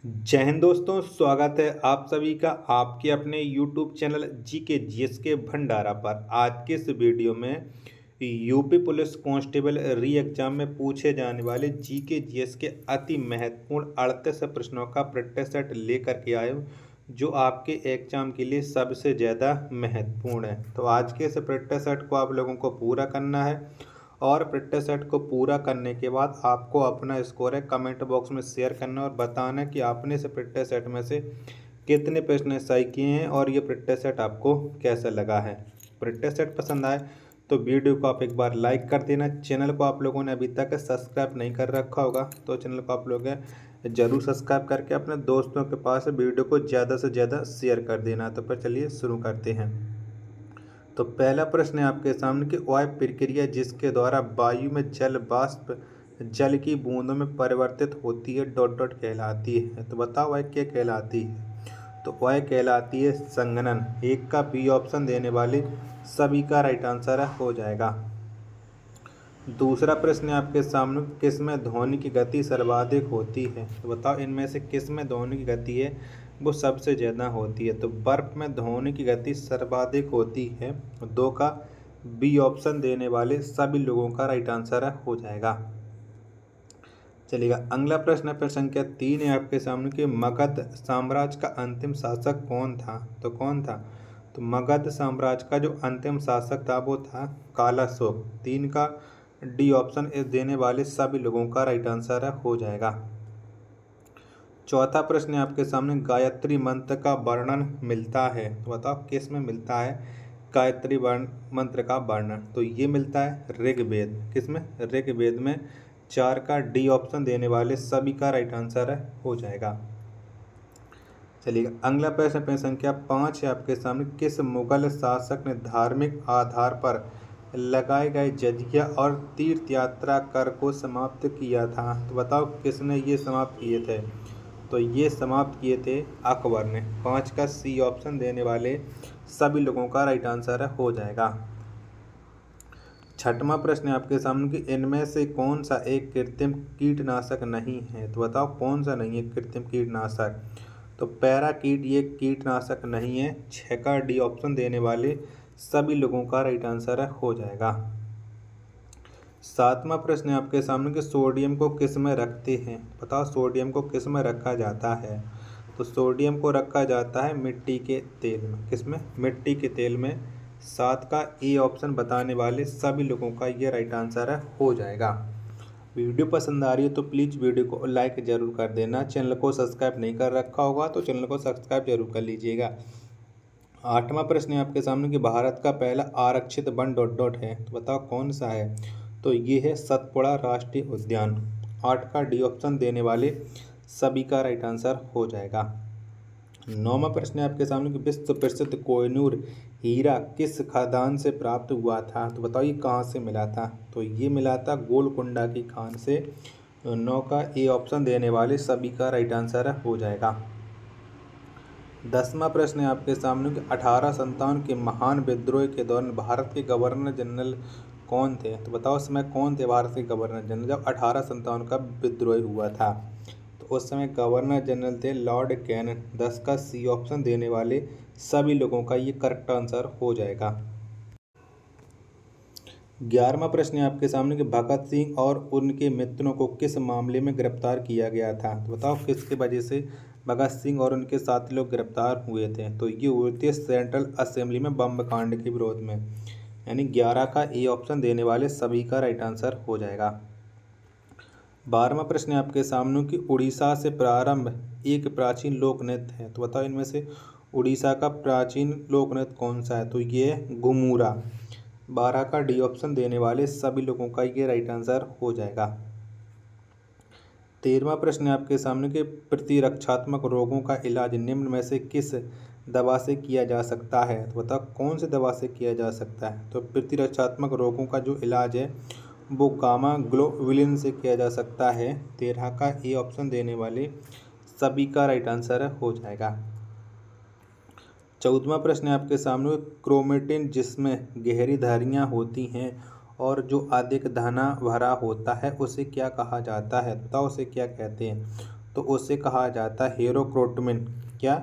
जय हिंद दोस्तों, स्वागत है आप सभी का आपके अपने YouTube चैनल जीके जीएस के भंडारा पर। आज के इस वीडियो में यूपी पुलिस कांस्टेबल री एग्जाम में पूछे जाने वाले जीके जीएस के अति महत्वपूर्ण 38 प्रश्नों का प्रैक्टिस सेट लेकर के आए हूं, जो आपके एग्जाम के लिए सबसे ज़्यादा महत्वपूर्ण है। तो आज के इस प्रैक्टिस सेट को आप लोगों को पूरा करना है और प्रैक्टिस सेट को पूरा करने के बाद आपको अपना स्कोर है कमेंट बॉक्स में शेयर करना और बताना कि आपने इस प्रैक्टिस सेट में से कितने प्रश्न सही किए हैं और ये प्रैक्टिस सेट आपको कैसा लगा है। प्रैक्टिस सेट पसंद आए तो वीडियो को आप एक बार लाइक कर देना। चैनल को आप लोगों ने अभी तक सब्सक्राइब नहीं कर रखा होगा तो चैनल को आप लोग ज़रूर सब्सक्राइब करके अपने दोस्तों के पास वीडियो को ज़्यादा से ज़्यादा शेयर कर देना। तो फिर चलिए शुरू करते हैं। तो पहला प्रश्न है आपके सामने कि वह प्रक्रिया जिसके द्वारा वायु में जल वाष्प जल की बूंदों में परिवर्तित होती है डॉट डॉट कहलाती है। तो बताओ वह क्या कहलाती है। तो वह कहलाती है संघनन। एक का बी ऑप्शन देने वाले सभी का राइट आंसर हो जाएगा। दूसरा प्रश्न है आपके सामने किस में ध्वनि की गति सर्वाधिक होती है। तो बताओ इनमें से किस में ध्वनि की गति है वो सबसे ज़्यादा होती है। तो बर्फ में ध्वनि की गति सर्वाधिक होती है। दो का बी ऑप्शन देने वाले सभी लोगों का राइट आंसर हो जाएगा। चलिएगा अगला प्रश्न है प्रश्न संख्या 3 है आपके सामने कि मगध साम्राज्य का अंतिम शासक कौन था। तो कौन था। तो मगध साम्राज्य का जो अंतिम शासक था वो था कालाशोक। 3 का डी ऑप्शन इस देने वाले सभी लोगों का राइट आंसर हो जाएगा। चौथा प्रश्न है आपके सामने गायत्री मंत्र का वर्णन मिलता है। तो बताओ किस में मिलता है गायत्री मंत्र का वर्णन। तो ये मिलता है ऋग्वेद। किस में। ऋग्वेद में। 4 का डी ऑप्शन देने वाले सभी का राइट आंसर हो जाएगा। चलिए अगला प्रश्न संख्या 5 है आपके सामने किस मुगल शासक ने धार्मिक आधार पर लगाए गए जजिया और तीर्थ यात्रा कर को समाप्त किया था। तो बताओ किसने ये समाप्त किए थे। तो ये समाप्त किए थे अकबर ने। 5 का सी ऑप्शन देने वाले सभी लोगों का राइट आंसर हो जाएगा। छठवां प्रश्न है आपके सामने कि इनमें से कौन सा एक कृत्रिम कीटनाशक नहीं है। तो बताओ कौन सा नहीं है कृत्रिम कीटनाशक। तो पैराकीट ये कीटनाशक नहीं है। 6 का डी ऑप्शन देने वाले सभी लोगों का राइट आंसर हो जाएगा। सातवां प्रश्न है आपके सामने कि सोडियम को किस में रखते हैं। बताओ सोडियम को किस में रखा जाता है। तो सोडियम को रखा जाता है मिट्टी के तेल में। किस में। मिट्टी के तेल में। 7 का ए ऑप्शन बताने वाले सभी लोगों का ये राइट आंसर हो जाएगा। वीडियो पसंद आ रही है तो प्लीज़ वीडियो को लाइक ज़रूर कर देना। चैनल को सब्सक्राइब नहीं कर रखा होगा तो चैनल को सब्सक्राइब जरूर कर लीजिएगा। आठवां प्रश्न है आपके सामने कि भारत का पहला आरक्षित वन डॉट डॉट है। तो बताओ कौन सा है। तो ये है सतपुड़ा राष्ट्रीय उद्यान। 8 का डी ऑप्शन देने वाले सभी का राइट आंसर हो जाएगा। 9वां प्रश्न है आपके सामने कि विश्व प्रसिद्ध कोहिनूर हीरा किस खदान से प्राप्त हुआ था। तो बताओ ये कहाँ से मिला था। तो ये मिला था गोलकुंडा की खान से। 9 का ए ऑप्शन देने वाले सभी का राइट आंसर हो जाएगा। 10वां प्रश्न है आपके सामने कि 1857 के महान विद्रोह के दौरान भारत के गवर्नर जनरल कौन थे। तो बताओ उस समय कौन थे भारत के गवर्नर जनरल जब 1857 का विद्रोह हुआ था। तो उस समय गवर्नर जनरल थे लॉर्ड कैनन। 10 का सी ऑप्शन देने वाले सभी लोगों का ये करेक्ट आंसर हो जाएगा। 11वां प्रश्न है आपके सामने कि भगत सिंह और उनके मित्रों को किस मामले में गिरफ्तार किया गया था। तो बताओ किसकी वजह से भगत सिंह और उनके साथी लोग गिरफ्तार हुए थे। तो ये हुए थे सेंट्रल असेंबली में बम कांड के विरोध में। यानी 11 का ए ऑप्शन देने वाले सभी का राइट आंसर हो जाएगा। 12वां प्रश्न है आपके सामने कि उड़ीसा से प्रारंभ एक प्राचीन लोक नृत्य है। तो बताओ इनमें से उड़ीसा का प्राचीन लोक नृत्य कौन सा है। तो ये है घुमूरा। 12 का डी ऑप्शन देने वाले सभी लोगों का ये राइट आंसर हो जाएगा। 13वां प्रश्न है आपके सामने कि प्रतिरक्षात्मक रोगों का इलाज निम्न में से किस दवा से किया जा सकता है। तो बताओ कौन सी दवा से किया जा सकता है। तो प्रतिरक्षात्मक रोगों का जो इलाज है वो गामा ग्लोबुलिन से किया जा सकता है। 13 का ए ऑप्शन देने वाले सभी का राइट आंसर हो जाएगा। 14वां प्रश्न है आपके सामने क्रोमेटिन जिसमें गहरी धारियाँ होती हैं और जो अधिक घना भरा होता है उसे क्या कहा जाता है। बताओ उसे क्या कहते हैं। तो उसे कहा जाता है हेरोक्रोटमिन। क्या?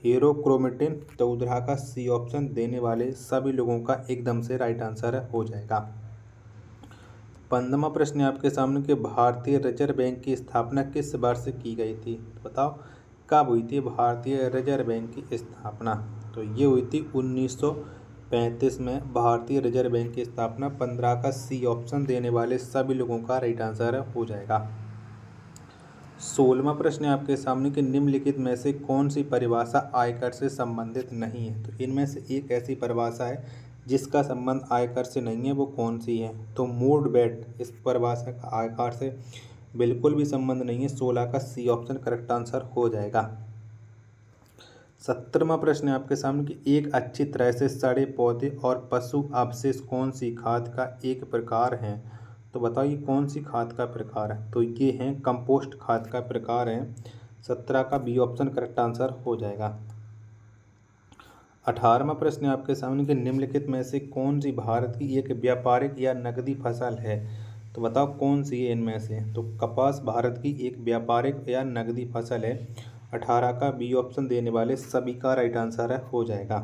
हेरोक्रोमेटिन। तो उधर का सी ऑप्शन देने वाले सभी लोगों का एकदम से राइट आंसर हो जाएगा। 15वां प्रश्न है आपके सामने कि भारतीय रिजर्व बैंक की स्थापना किस वर्ष की गई थी? बताओ कब हुई थी भारतीय रिजर्व बैंक की स्थापना? तो ये हुई थी 1935 में भारतीय रिजर्व बैंक की स्थापना। 15 का सी ऑप्शन देने वाले सभी लोगों का राइट आंसर हो जाएगा। 16वां प्रश्न है आपके सामने कि निम्नलिखित में से कौन सी परिभाषा आयकर से संबंधित नहीं है? तो इनमें से एक ऐसी परिभाषा है जिसका संबंध आयकर से नहीं है, वो कौन सी है? तो मूड बेट, इस परिभाषा का आयकर से बिल्कुल भी संबंध नहीं है। 16 का सी ऑप्शन करेक्ट आंसर हो जाएगा। 17वां प्रश्न है आपके सामने कि एक अच्छी तरह से सड़े पौधे और पशु अवशेष कौन सी खाद का एक प्रकार है? तो बताइए कौन सी खाद का प्रकार है? तो ये है कंपोस्ट खाद का प्रकार है। 17 का बी ऑप्शन करेक्ट आंसर हो जाएगा। 18वां प्रश्न है आपके सामने कि निम्नलिखित में से कौन सी भारत की एक व्यापारिक या नकदी फसल है? तो बताओ कौन सी है इनमें से? तो कपास भारत की एक व्यापारिक या नकदी फसल है। 18 का बी ऑप्शन देने वाले सभी का राइट आंसर हो जाएगा।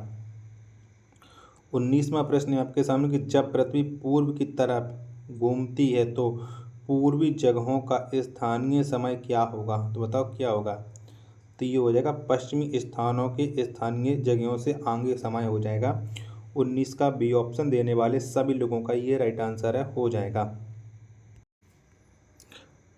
19वां प्रश्न है आपके सामने कि जब पृथ्वी पूर्व की तरफ घूमती है तो पूर्वी जगहों का स्थानीय समय क्या होगा? तो बताओ क्या होगा? तो ये हो जाएगा पश्चिमी स्थानों के स्थानीय जगहों से आगे समय हो जाएगा। 19 का बी ऑप्शन देने वाले सभी लोगों का ये राइट आंसर हो जाएगा।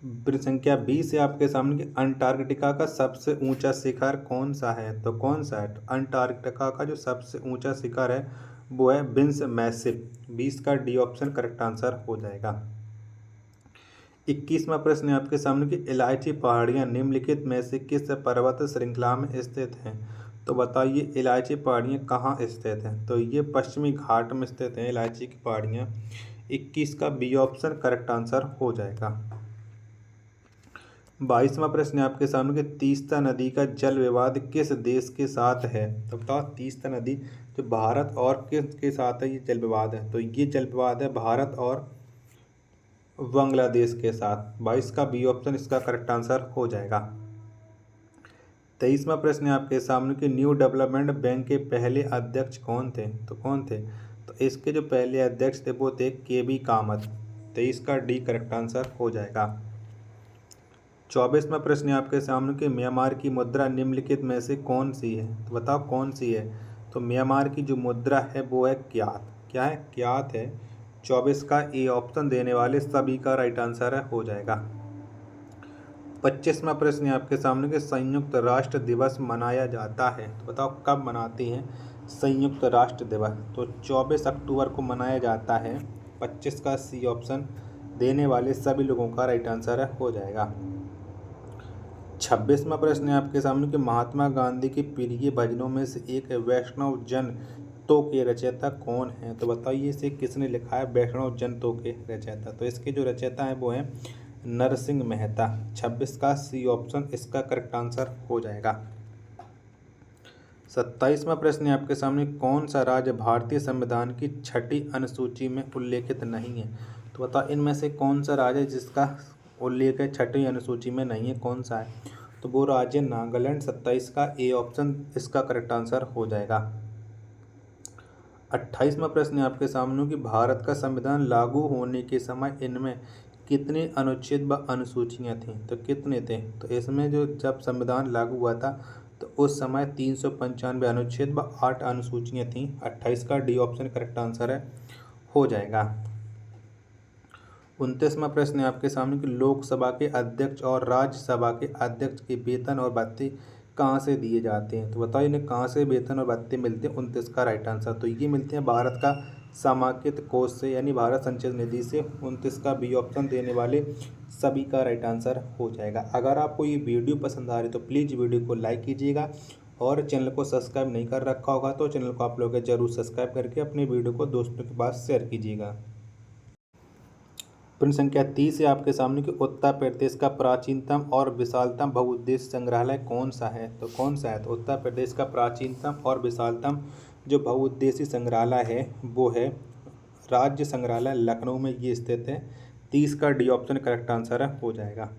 प्रश्न संख्या 20 है आपके सामने कि अंटार्कटिका का सबसे ऊंचा शिखर कौन सा है? तो कौन सा है? अंटार्कटिका का जो सबसे ऊंचा शिखर है वो है विंस मैसिव। 20 का डी ऑप्शन करेक्ट आंसर हो जाएगा। 21वां प्रश्न है आपके सामने कि इलायची पहाड़ियाँ निम्नलिखित में से किस पर्वत श्रृंखला में स्थित हैं? तो बताइए इलायची पहाड़ियाँ कहाँ स्थित हैं? तो ये पश्चिमी घाट में स्थित हैं इलायची की पहाड़ियाँ। 21 का बी ऑप्शन करेक्ट आंसर हो जाएगा। 22वां प्रश्न है आपके सामने कि तीस्ता नदी का जल विवाद किस देश के साथ है? तो बताओ तीस्ता नदी जो भारत और किस के साथ है ये जल विवाद है? तो ये जल विवाद है भारत और बांग्लादेश के साथ। 22 का बी ऑप्शन इसका करेक्ट आंसर हो जाएगा। 23वां प्रश्न है आपके सामने कि न्यू डेवलपमेंट बैंक के पहले अध्यक्ष कौन थे? तो कौन थे? तो इसके जो पहले अध्यक्ष थे वो थे के.बी. कामत। 23 का डी करेक्ट आंसर हो जाएगा। 24वां प्रश्न है आपके सामने कि म्यांमार की मुद्रा निम्नलिखित में से कौन सी है? तो बताओ कौन सी है? तो म्यांमार की जो मुद्रा है वो है क्यात। क्या है? क्यात है। 24 का ए ऑप्शन देने वाले सभी का राइट आंसर हो जाएगा। 25वां प्रश्न है आपके सामने कि संयुक्त राष्ट्र दिवस मनाया जाता है। तो बताओ कब मनाते हैं संयुक्त राष्ट्र दिवस? तो 24 अक्टूबर को मनाया जाता है। 25 का सी ऑप्शन देने वाले सभी लोगों का राइट आंसर हो जाएगा। 26वां प्रश्न है आपके सामने कि महात्मा गांधी के प्रिय भजनों में से एक वैष्णव जन तो के रचयिता कौन है? तो बताइए इसे किसने लिखा है वैष्णव जन तो के रचयिता? तो इसके जो रचयिता हैं वो हैं नरसिंह मेहता। 26 का सी ऑप्शन इसका करेक्ट आंसर हो जाएगा। 27वां प्रश्न है आपके सामने कौन सा राज्य भारतीय संविधान की 6ठी अनुसूची में उल्लेखित नहीं है? तो बताओ इनमें से कौन सा राज्य जिसका उल्लेख है 6ठी अनुसूची में नहीं है, कौन सा है? तो वो राज्य नागालैंड। 27 का ए ऑप्शन इसका करेक्ट आंसर हो जाएगा। 28वां प्रश्न है आपके सामने कि भारत का संविधान लागू होने के समय इनमें कितने अनुच्छेद व अनुसूचियाँ थीं? तो कितने थे? तो इसमें जो जब संविधान लागू हुआ था तो उस समय 395 अनुच्छेद व 8 अनुसूचियाँ थीं। 28 का डी ऑप्शन करेक्ट आंसर हो जाएगा। 29वां प्रश्न है आपके सामने कि लोकसभा के अध्यक्ष और राज्यसभा के अध्यक्ष के वेतन और भत्ते कहाँ से दिए जाते हैं? तो बताओ इन्हें कहाँ से वेतन और भत्ते मिलते हैं? 29 का राइट आंसर तो ये मिलते हैं भारत का सामाजिक कोष से यानी भारत संचय निधि से। 29 का बी ऑप्शन देने वाले सभी का राइट आंसर हो जाएगा। अगर आपको ये वीडियो पसंद आ रही तो प्लीज़ वीडियो को लाइक कीजिएगा और चैनल को सब्सक्राइब नहीं कर रखा होगा तो चैनल को आप लोग जरूर सब्सक्राइब करके अपने वीडियो को दोस्तों के पास शेयर कीजिएगा। प्रश्न संख्या 30 है आपके सामने कि उत्तर प्रदेश का प्राचीनतम और विशालतम बहुउद्देश्य संग्रहालय कौन सा है? तो कौन सा है? तो उत्तर प्रदेश का प्राचीनतम और विशालतम जो बहुउद्देशीय संग्रहालय है वो है राज्य संग्रहालय लखनऊ में ये स्थित है। 30 का डी ऑप्शन करेक्ट आंसर हो जाएगा।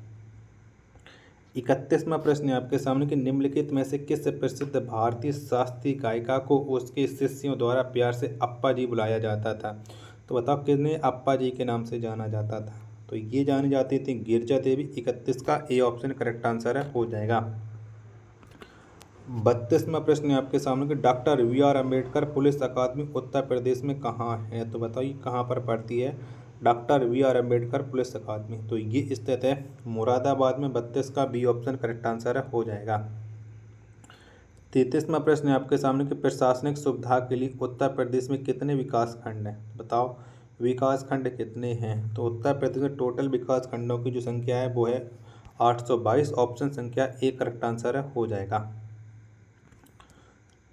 31वां प्रश्न है आपके सामने कि निम्नलिखित में से किस प्रसिद्ध भारतीय शास्त्रीय गायिका को उसके शिष्यों द्वारा प्यार से अप्पा जी बुलाया जाता था। तो बताओ किन्हें अप्पा जी के नाम से जाना जाता था। तो ये जानी जाती थी गिरजा देवी। 31 का ए ऑप्शन करेक्ट आंसर है, हो जाएगा। 32वां प्रश्न है आपके सामने कि डॉक्टर BR अम्बेडकर पुलिस अकादमी उत्तर प्रदेश में कहाँ है। तो बताइए कहाँ पर पड़ती है डॉक्टर BR अम्बेडकर पुलिस अकादमी। तो ये स्थित है मुरादाबाद में। 32 का बी ऑप्शन करेक्ट आंसर है, हो जाएगा। 33वां प्रश्न है आपके सामने कि प्रशासनिक सुविधा के लिए उत्तर प्रदेश में कितने विकास खंड हैं। बताओ विकास खंड कितने हैं। तो उत्तर प्रदेश में टोटल विकास खंडों की जो संख्या है वो है 822। ऑप्शन संख्या ए करेक्ट आंसर है, हो जाएगा।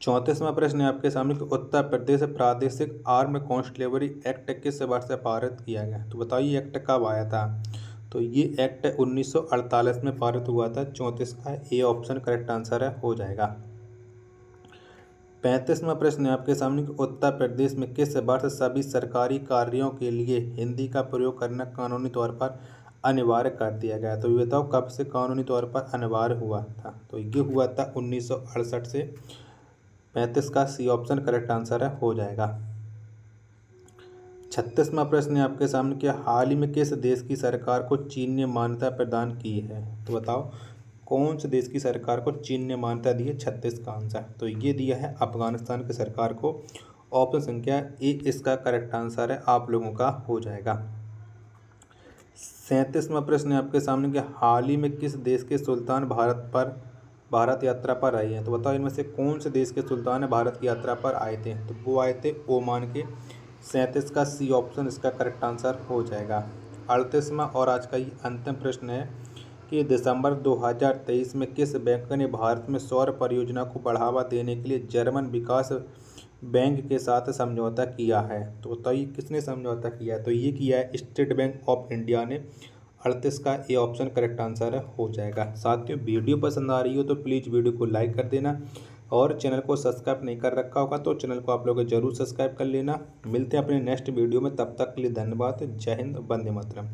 34वां प्रश्न है आपके सामने कि उत्तर प्रदेश प्रादेशिक आर्म कांस्टेबलरी एक्ट किस वर्ष से पारित किया गया। तो बताइए एक्ट कब आया था। तो ये एक्ट 1948 में पारित हुआ था। 34 का ए ऑप्शन करेक्ट आंसर है, हो जाएगा। 35वां प्रश्न है आपके सामने कि उत्तर प्रदेश में किस वर्ष सभी सरकारी कार्यों के लिए हिंदी का प्रयोग करना कानूनी तौर पर अनिवार्य कर दिया गया। तो ये बताओ कब से कानूनी तौर पर अनिवार्य हुआ था। तो ये हुआ था 1968 से। 35 का सी ऑप्शन करेक्ट आंसर है, हो जाएगा। 36वां प्रश्न है आपके सामने कि हाल ही में किस देश की सरकार को चीन ने मान्यता प्रदान की है। तो बताओ कौन से देश की सरकार को चीन ने मान्यता दी है। 36 का आंसर तो ये दिया है अफगानिस्तान की सरकार को। ऑप्शन संख्या ए इसका करेक्ट आंसर है, आप लोगों का हो जाएगा। 37वां प्रश्न है आपके सामने कि हाल ही में किस देश के सुल्तान भारत यात्रा पर आए हैं। तो बताओ इनमें से कौन से देश के सुल्तान भारत की यात्रा पर आए थे। तो वो आए थे ओमान के। 37 का सी ऑप्शन इसका करेक्ट आंसर हो जाएगा। 38वां और आज का ये अंतिम प्रश्न है कि दिसंबर 2023 में किस बैंक ने भारत में सौर परियोजना को बढ़ावा देने के लिए जर्मन विकास बैंक के साथ समझौता किया है। तो बताइए किसने समझौता किया है। तो ये किया है स्टेट बैंक ऑफ इंडिया ने। 38 का ए ऑप्शन करेक्ट आंसर है, हो जाएगा। साथियों वीडियो पसंद आ रही हो तो प्लीज़ वीडियो को लाइक कर देना और चैनल को सब्सक्राइब नहीं कर रखा होगा तो चैनल को आप लोग जरूर सब्सक्राइब कर लेना। मिलते हैं अपने नेक्स्ट वीडियो में, तब तक के लिए धन्यवाद। जय हिंद, वंदे मातरम।